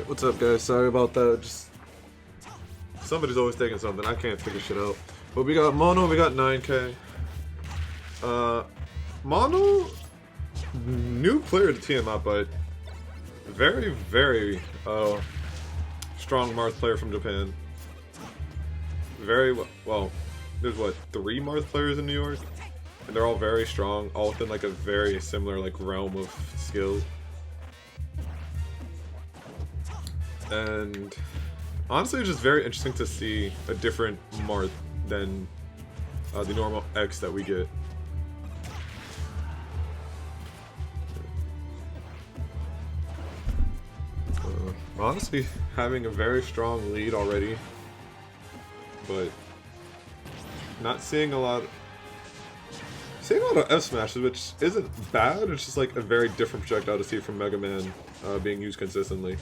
Alright, what's up guys? Sorry about that. Just somebody's always taking something. I can't figure shit out. But we got Mono, we got 9k. Mono, new player to team up, but very strong Marth player from Japan. Very well. There's what, 3 Marth players in New York, and they're all very strong, all within like a very similar like realm of skill. And honestly, it's just very interesting to see a different Marth than the normal X that we get. Honestly, having a very strong lead already, but not seeing a lot. Seeing a lot of F smashes, which isn't bad. It's just like a very different projectile to see from MegaMan being used consistently.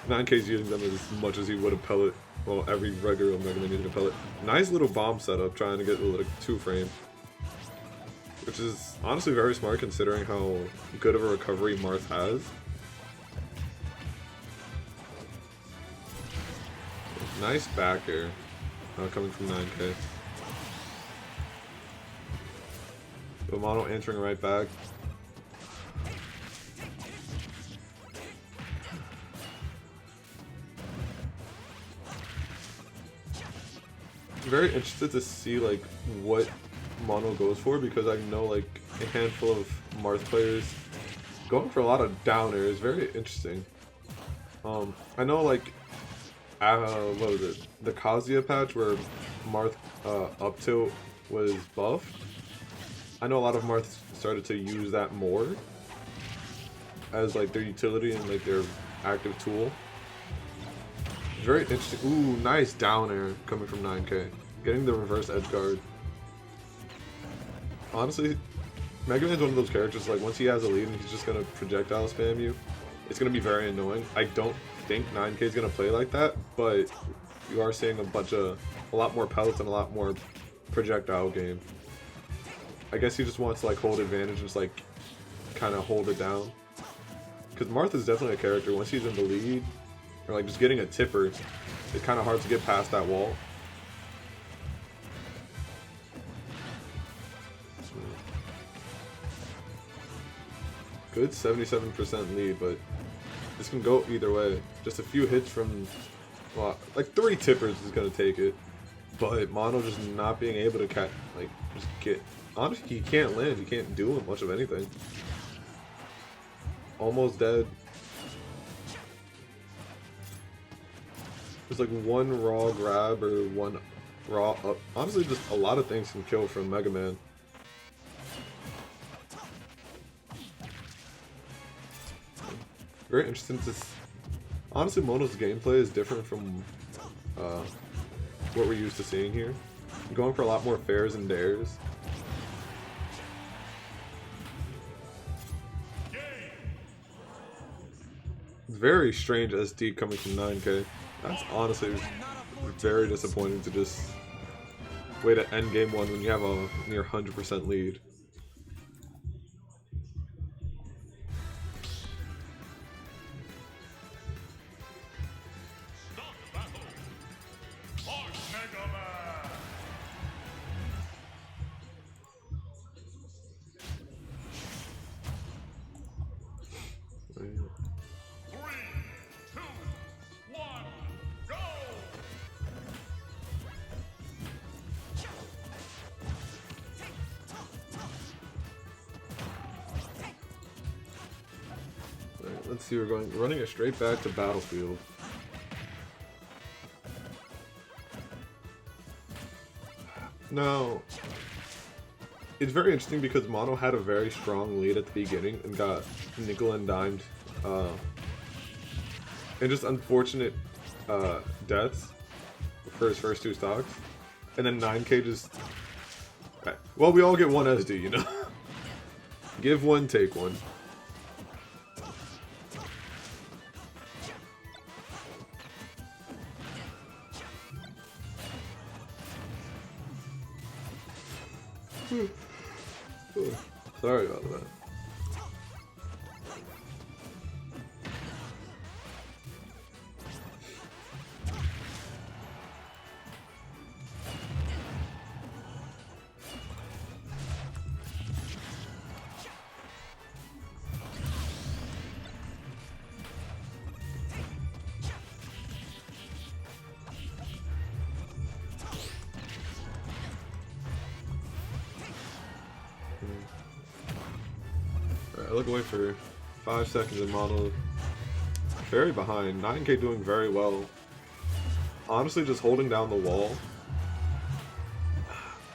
9k's using them as much as he would a pellet. Well, every regular MegaMan using a pellet. Nice little bomb setup, trying to get a little 2-frame. Which is honestly very smart considering how good of a recovery Marth has. Nice back air coming from 9k. Mono entering right back. Very interested to see like what Mono goes for, because I know like a handful of Marth players going for a lot of down air is very interesting. I know like what was it? The Kazuya patch where Marth up tilt was buffed. I know a lot of Marths started to use that more as like their utility and like their active tool. Very interesting. Ooh, nice down air coming from 9k. Getting the reverse edge guard. Honestly, MegaMan's one of those characters, like once he has a lead and he's just gonna projectile spam you, it's gonna be very annoying. I don't think 9k is gonna play like that, but you are seeing a lot more pellets and a lot more projectile game. I guess he just wants to like hold advantage and just like kind of hold it down. Because Marth is definitely a character, once he's in the lead, or like just getting a tipper, it's kind of hard to get past that wall. Good 77% lead, but this can go either way. Just a few hits from, well, like 3 tippers is gonna take it. But Mono just not being able to just get. Honestly, he can't land. He can't do much of anything. Almost dead. There's like one raw grab or one raw up. Honestly, just a lot of things can kill from MegaMan. Very interesting to. Honestly, Mono's gameplay is different from what we're used to seeing here. I'm going for a lot more fairs and dares. Very strange SD coming from 9k. That's honestly very disappointing to just wait at end game 1 when you have a near 100% lead. Let's see, we're running it straight back to Battlefield. Now, it's very interesting because Mono had a very strong lead at the beginning and got nickel and dimed, and just unfortunate deaths for his first 2 stocks, and then 9k just. Well, we all get one SD, you know. Give one, take one. Sorry about that. I look away for 5 seconds and Mono very behind. 9K doing very well. Honestly, just holding down the wall.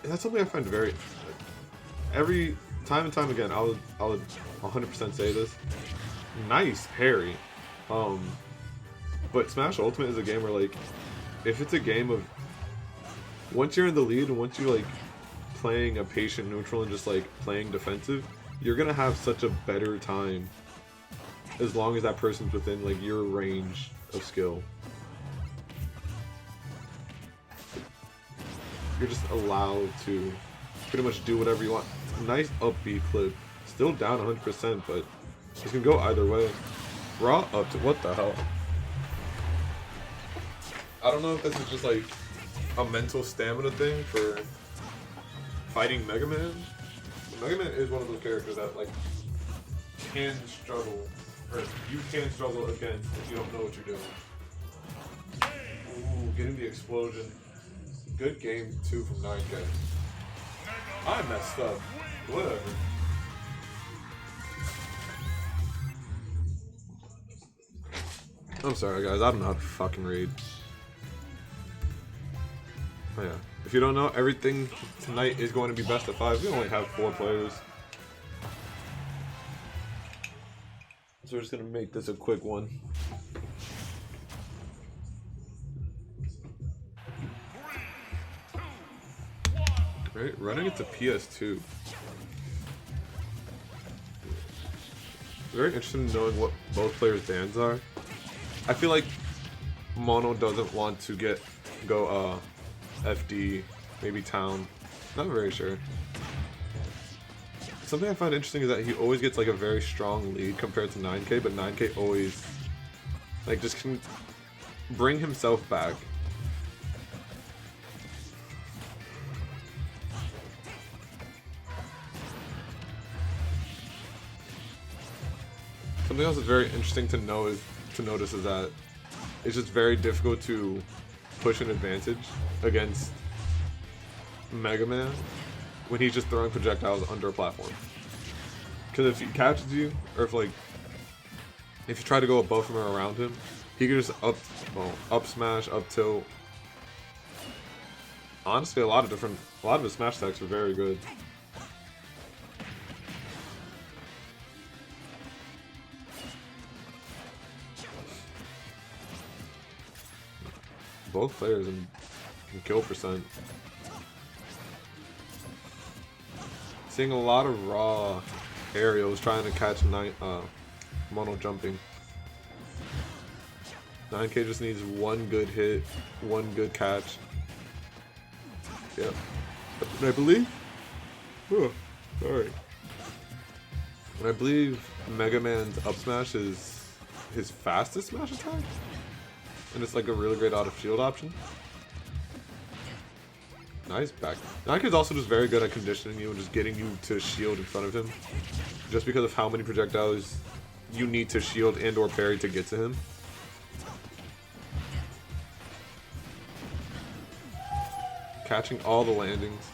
That's something I find very... Every time and time again, I would 100% say this. Nice parry. But Smash Ultimate is a game where, like, if it's a game of... Once you're in the lead and once you're, like, playing a patient neutral and just, like, playing defensive, you're gonna have such a better time as long as that person's within, like, your range of skill. You're just allowed to pretty much do whatever you want. Nice up B clip. Still down 100%, but it can go either way. Raw up to... What the hell? I don't know if this is just like a mental stamina thing for fighting MegaMan. MegaMan is one of those characters that like can struggle, or you can struggle against if you don't know what you're doing. Ooh, getting the explosion. Good game too from 9K. I messed up. Whatever. I'm sorry guys, I don't know how to fucking read. Oh yeah. If you don't know, everything tonight is going to be best of 5. We only have 4 players. So we're just gonna make this a quick one. Right, running it to PS2. Very interested in knowing what both players' bans are. I feel like Mono doesn't want to go FD, maybe Town. Not very sure. Something I find interesting is that he always gets like a very strong lead compared to 9K, but 9K always like just can bring himself back. Something else that's very interesting to notice is that it's just very difficult to push an advantage against MegaMan when he's just throwing projectiles under a platform. Because if he catches you, or if you try to go above him or around him, he can just up smash, up tilt. Honestly, a lot of his smash attacks are very good. Both players in kill percent. Seeing a lot of raw aerials trying to catch Mono jumping. 9K just needs one good hit, one good catch. Yep. And I believe... Oh, sorry. And I believe MegaMan's up smash is his fastest smash attack? And it's like a really great out of shield option. Nice back. 9K is also just very good at conditioning you and just getting you to shield in front of him. Just because of how many projectiles you need to shield and or parry to get to him. Catching all the landings.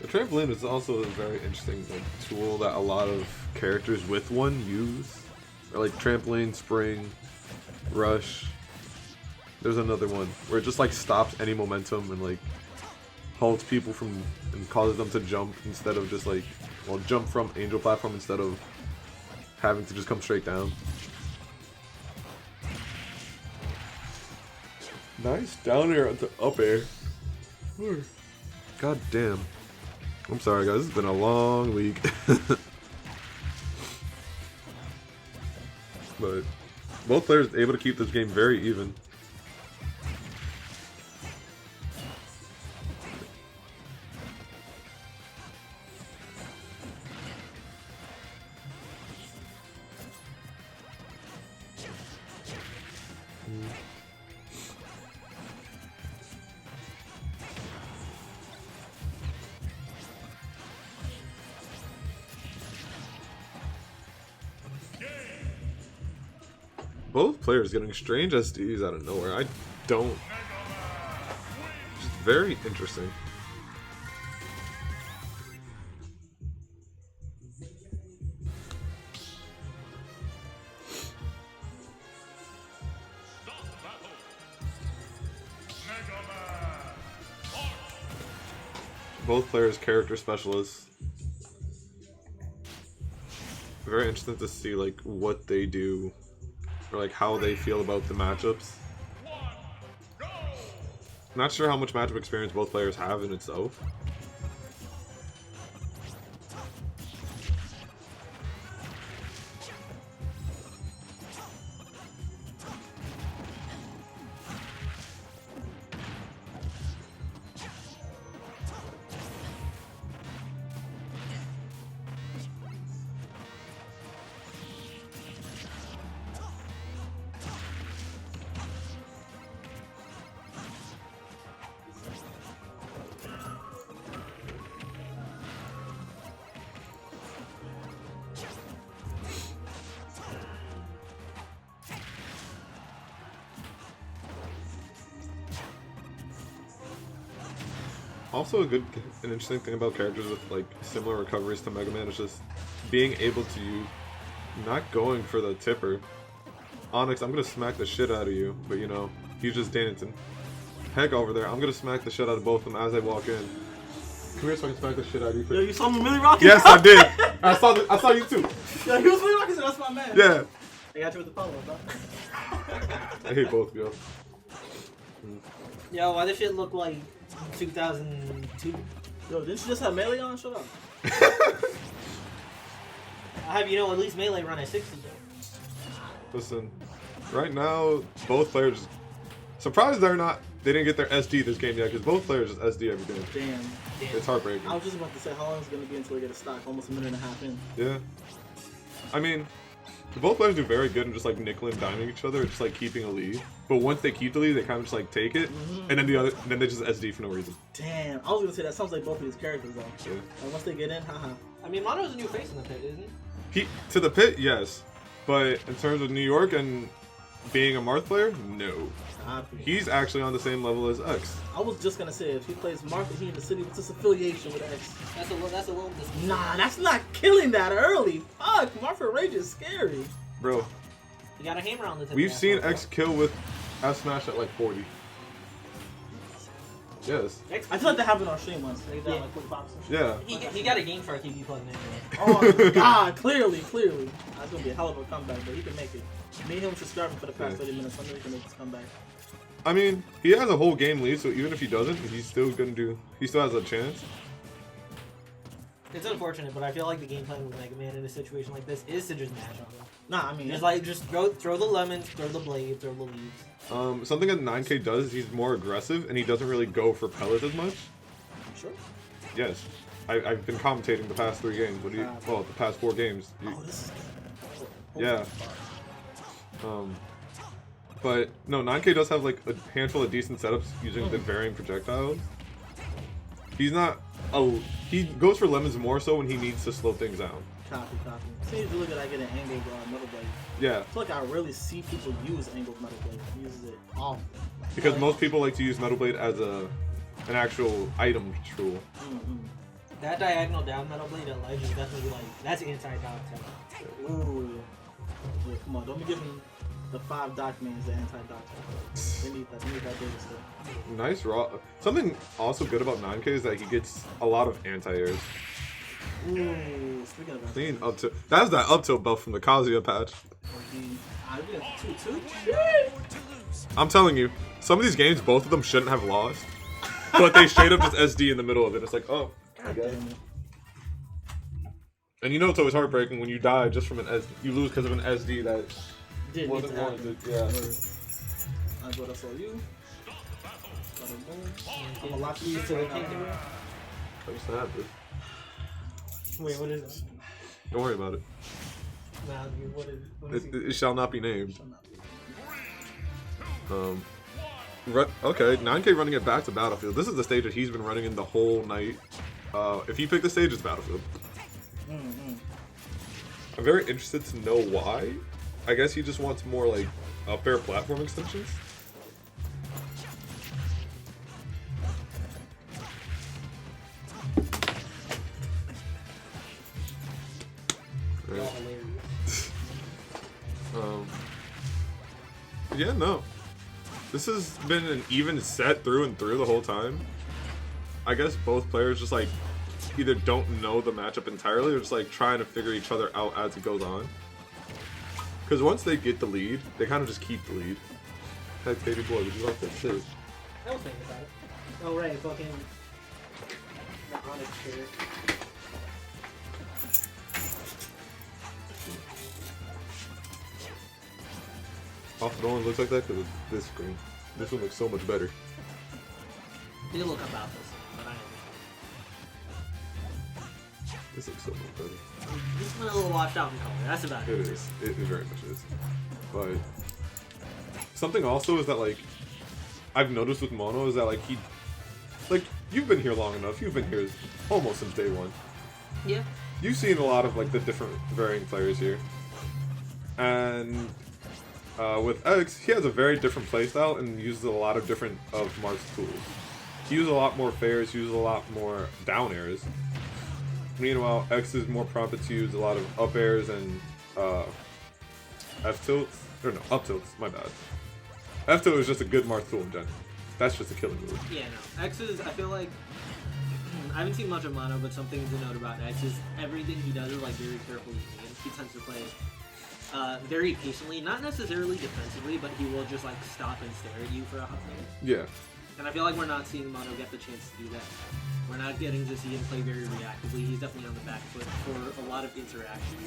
The trampoline is also a very interesting tool that a lot of characters with one use. Or like trampoline, spring, rush. There's another one where it just like stops any momentum and like halts people from and causes them to jump instead of just like, well, jump from angel platform instead of having to just come straight down. Nice down air onto up air. God damn. I'm sorry guys, it's been a long week. But both players able to keep this game very even. Both players getting strange SDs out of nowhere. I don't. Just very interesting. Both players character specialists. Very interesting to see like what they do or like how they feel about the matchups. Not sure how much matchup experience both players have in itself. Also, an interesting thing about characters with like similar recoveries to MegaMan is just being able to not going for the tipper. Onyx, I'm gonna smack the shit out of you, but you know, he's just dancing. Heck over there, I'm gonna smack the shit out of both of them as I walk in. Come here so I can smack the shit out of you. Yo, you saw me really rocking? Yes, I did. I saw you too. Yo, he was really rocking, so that's my man. Yeah. I got you with the follow, bro. I hate both of you. Yo, why this shit look like 2002? Yo, didn't you just have melee on? Shut up. I have, you know, at least melee run at 60 though. Listen, right now, both players, surprised they didn't get their SD this game yet, because both players just SD every game. Damn. It's heartbreaking. I was just about to say, how long is it going to be until we get a stock? Almost a minute and a half in. Yeah. I mean, both players do very good in just like nickel and diming each other, just like keeping a lead. But once they keep the lead, they kind of just like take it, and then then they just SD for no reason. Damn, I was gonna say that sounds like both of these characters though. Yeah. And once they get in, haha. I mean, Mono's a new face in the pit, isn't He to the pit, yes, but in terms of New York and being a Marth player, no. He's actually on the same level as X. I was just gonna say if he plays Marth and he in the city, what's his affiliation with X? That's a little dismissive. Nah, that's not killing that early. Fuck, Marth Rage is scary. Bro, You got a hammer on the tip. we've seen X kill with S smash at like 40. Yes. I feel like that happened on stream once. They did Yeah. like quick pops. Yeah. He got a game for a KP plug in. Oh god, clearly. That's gonna be a hell of a comeback, but he can make it. Me and him subscribing for the past 30 minutes. I know he can make this comeback. I mean, he has a whole game lead, so even if he doesn't, he's still he still has a chance. It's unfortunate, but I feel like the game plan with MegaMan in a situation like this is to just mash on him. Nah, I mean, Just throw the lemons, throw the blade, throw the leaves. Something that 9K does is he's more aggressive, and he doesn't really go for pellets as much. sure. Yes. I've been commentating the past 3 games. The past 4 games. Oh, this is good. Yeah. But no, 9K does have like a handful of decent setups using the varying projectiles. He's not. He goes for lemons more so when he needs to slow things down. Copy. See, if you look at I get an angled metal blade. Yeah. I feel like I rarely see people use angled metal blade. He uses it often. Because most people like to use metal blade as an actual item tool. That diagonal down metal blade at ledge is definitely like that's anti-dog tech. Ooh. Yeah, come on, don't be giving the 5 doc mains the anti-doc tech. They need that data still. Nice raw. Something also good about 9K is that he gets a lot of anti-airs. Ooh, speaking of Clean up to that's that up tilt buff from the Kazuya patch. I did 2-2. I'm telling you, some of these games, both of them shouldn't have lost, but they straight up just SD in the middle of it. It's like, oh, God damn it. and you know it's always heartbreaking when you die just from an SD. You lose because of an SD that Didn't need wasn't to happen. wanted. Yeah. That's what I saw you. I'm gonna lock you So to they the can't do it? I just happened. Wait, what is it? Don't worry about it. Nah, dude, what is it? It shall not be named. Okay, 9K running it back to Battlefield. This is the stage that he's been running in the whole night. If you pick the stage, it's Battlefield. I'm very interested to know why. I guess he just wants more like up air platform extensions. Y'all hilarious. Yeah, no. This has been an even set through and through the whole time. I guess both players just like either don't know the matchup entirely or just like trying to figure each other out as it goes on. Because once they get the lead, they kind of just keep the lead. Hey, baby boy, would you like that too? I was thinking about it. Oh, right, fucking. The Onyx chair. Off it only looks like that because of this screen. This one looks so much better. They look about this, but I understand. This looks so much better. This one a little washed out in color. That's about it. It is. It very much is. But something also is that like I've noticed with Mono is that like you've been here long enough. You've been here almost since day one. Yeah. You've seen a lot of like the different varying players here, and with X, he has a very different playstyle and uses a lot of different of Marth's tools. He uses a lot more fairs, he uses a lot more down airs. Meanwhile, X is more prompted to use a lot of up airs and F tilts. Or no, up tilts, my bad. F tilt is just a good Marth tool in general. That's just a killing move. Yeah, no. X is, I feel like, I haven't seen much of Mono, but something to note about X is everything he does is like very carefully planned. He tends to play very patiently, not necessarily defensively, but he will just like stop and stare at you for a hot minute. Yeah. And I feel like we're not seeing Mono get the chance to do that. We're not getting to see him play very reactively. He's definitely on the back foot for a lot of interaction.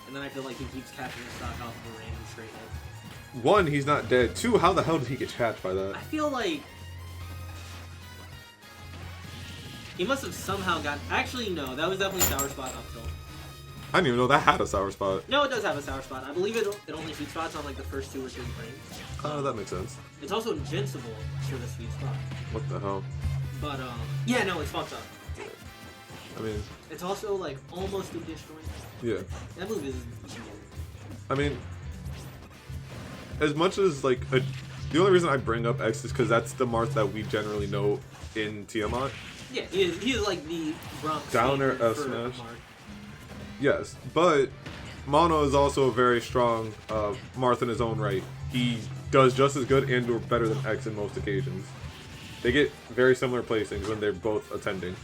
And then I feel like he keeps catching a stock off of a random straight hit. One, he's not dead. Two, how the hell did he get catched by that? I feel like he must have somehow gotten... Actually, no. That was definitely Sour Spot up tilt. I didn't even know that had a sour spot. No, it does have a Sour Spot. I believe it only sweet spots on like the first 2 or 3 frames. Oh, that makes sense. It's also invincible for the sweet spot. What the hell? But, yeah, no, it's fucked up. I mean... It's also, like, almost a disjoint. Yeah. That move is... I mean... As much as, like... the only reason I bring up X is because that's the Marth that we generally know in Tiamat. Yeah, he is like, the Bronx Downer standard F for smash. Marth. Yes, but Mono is also a very strong Marth in his own right. He does just as good and or better than X in most occasions. They get very similar placings when they're both attending.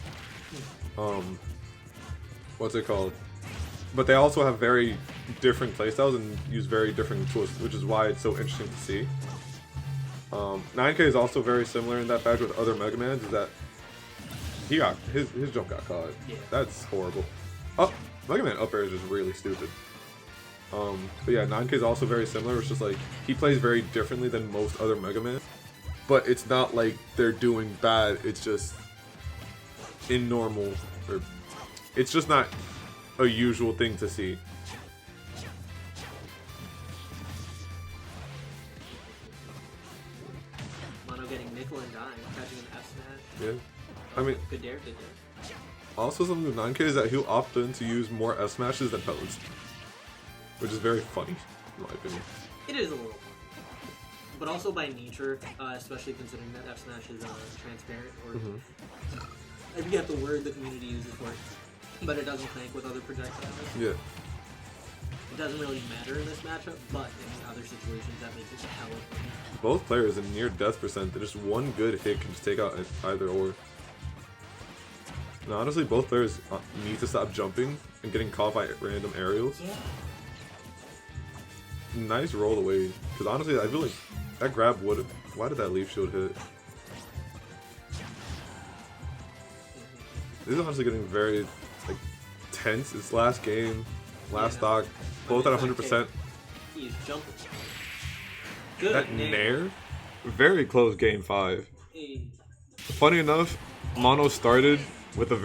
What's it called? But they also have very different playstyles and use very different tools, which is why it's so interesting to see. 9K is also very similar in that fact with other MegaMans, is that he got his jump got caught. Yeah. That's horrible. Oh, MegaMan up air is just really stupid. But yeah, 9K is also very similar. It's just like he plays very differently than most other MegaMan. But it's not like they're doing bad. It's just in normal, or it's just not a usual thing to see. Mono getting nickel and dime, catching an F smash. Yeah, I mean, Good dare, good dare. also something with 9K is that he'll opt in to use more F smashes than pellets, which is very funny, in my opinion. It is a little fun. But also by nature, especially considering that F smash is transparent, or I forget the word the community uses for it, but it doesn't clank with other projectiles. Yeah. It doesn't really matter in this matchup, but in other situations that makes it hella funny. Both players in near death percent, just one good hit can just take out either or. And honestly, both players need to stop jumping and getting caught by random aerials. Yeah. Nice roll away, because honestly, I feel like that grab would have... Why did that leaf shield hit? This is honestly getting very, like, tense. It's last game, last stock, both at 100%. He's jumping. Good. That Nair, very close game 5. Hey. Funny enough, Mono started with a